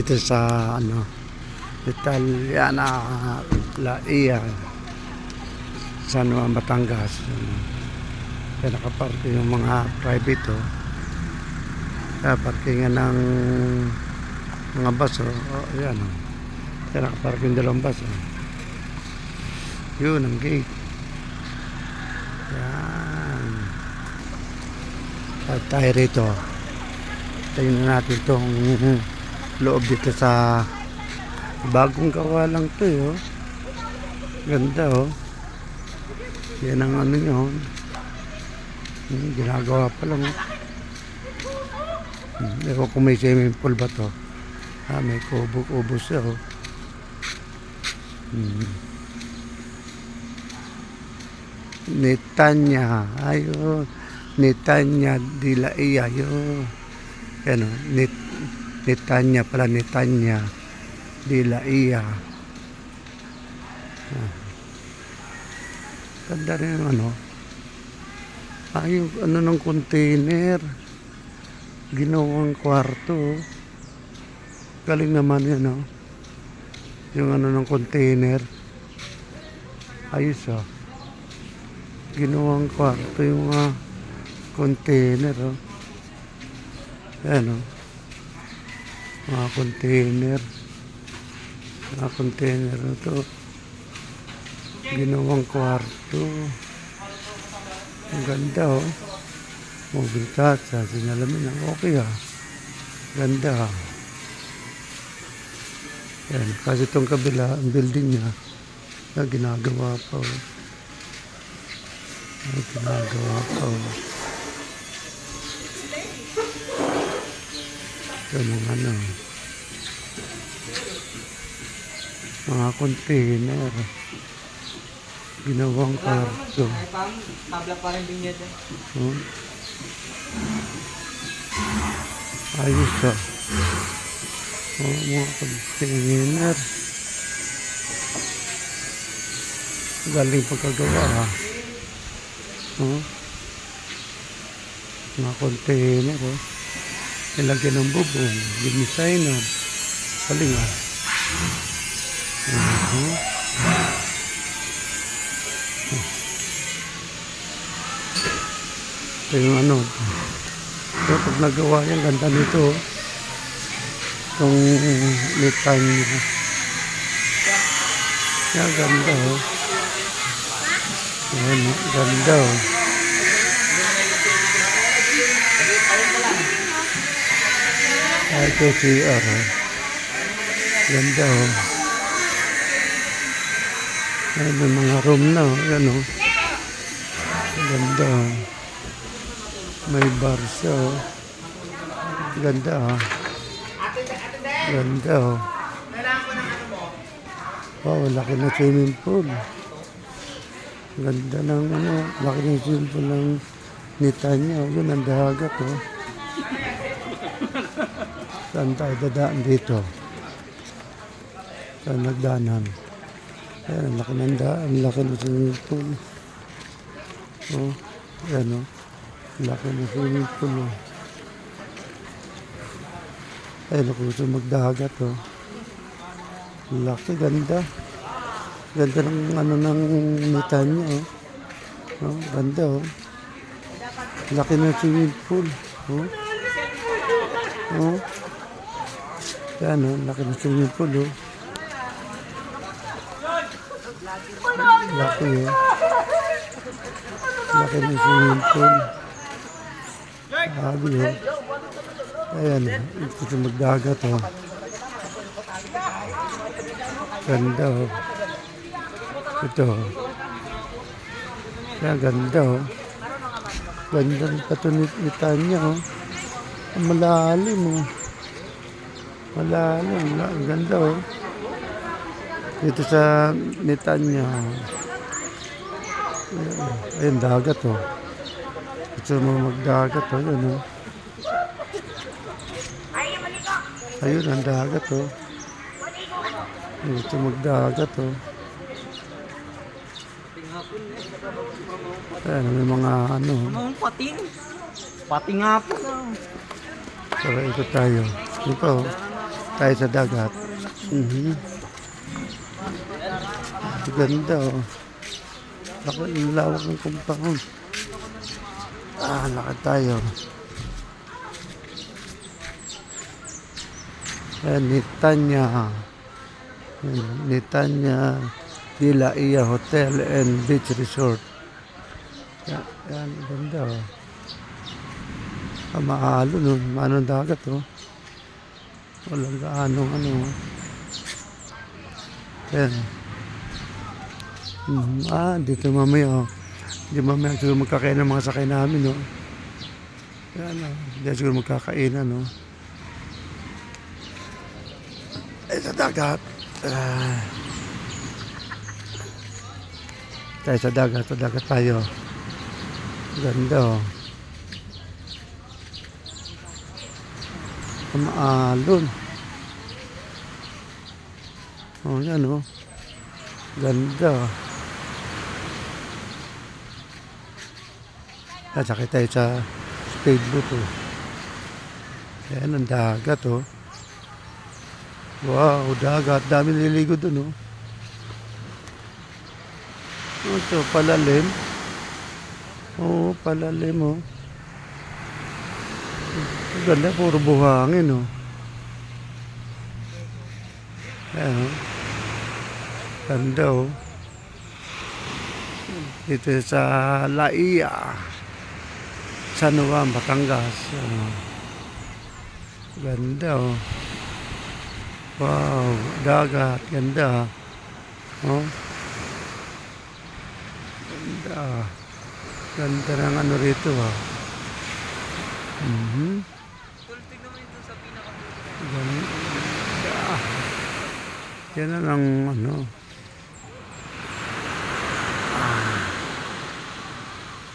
dito sa Italiana La Ia, San Juan, Batangas. Kaya nakaparking yung mga private kaya parkingan ng mga bus ayan kaya nakaparking dalawang bus yun ang gate. Yan, at tayo rito tingnan natin itong loob dito sa bagong gawa lang to ganda yan ang nyo ginagawa pa lang ewan kung may swimming pool ba to. May kubo-kubo siya Netanya, ayun, Netanya de la Ia, yun. Yan Netanya pala, Netanya de la Ia. Ganda rin yung yung ng container, ginawang kwarto. Galing naman yan yung ng container, ayos ginawang kwarto yung container yan mga container na to, ginawang kwarto. Ang ganda mobile casa, sinalamin okay ganda yan. Kasi itong kabila ang building niya ginagawa pa ito mga container, ginawang kwarto. Tabla pa rin din yan. Ayos mga container. Galing pagkagawa mga container nilagyan ng bubong, dinisign galing ito yung so, pag nagawa yan, ganda nito itong nitan niya yan, ganda yan, ganda ito CR ganda yan, may mga room na yan ganda may bar siya ganda ganda wow, laki na swimming pool, ganda ng laki na swimming pool ng Netanya. Yun ang dagat saan tayo dadaan dito, saan nagdanan yan, ang laki ng daan, ang laki na swimming pool yan laki na swimming pool ayun ako gusto magdagat laki, ganda ganda ng ng Netanya ganda laki na swimming pool yan laki na swimming pool laki laki na swimming pool sabi ayan ito magdagat ganda ito yan, ganda ganda ng patunitan niya malalim malalim, ang ganda dito sa Netanya ayun dagat ito magdagat ayun ayun ang dagat ito magdagat ayan may mga pating Pati nga po. Tara, ikot tayo. Ito. Tayo sa dagat. Mhm. Ganda oh. Ako, yung lawak ng compound. Lakad tayo. Ayan, Nitanya. Ayan, Nitanya de la Ia Hotel and Beach Resort. Yan, ganda oh. Maalo nun, manong dagat oh. Walang gaanong ano. Ayan. Dito mamaya oh. Hindi mamaya siguro magkakain ng mga sakay namin oh. Ayan oh. Hindi siguro magkakainan oh. Ay, sa dagat. Tayo sa dagat tayo. Ganda oh. Maalon. Oh, yan oh. Ganda. Sakay tayo sa speedboat oh. Ayan ang dagat oh. Wow, dagat. Dami nililigo dun oh. Ito, palalim. Oo, palalim oh. Ganda, puro buhangin oh. Ayan oh. Ganda oh. Dito sa Laia, San Juan, Batangas. Ganda oh. Wow, dagat. Ganda oh. Ganda. Ganda ng ano rito ah. Tol, tignan mo yun sa pinaka. Ganda. Yan na ang ano.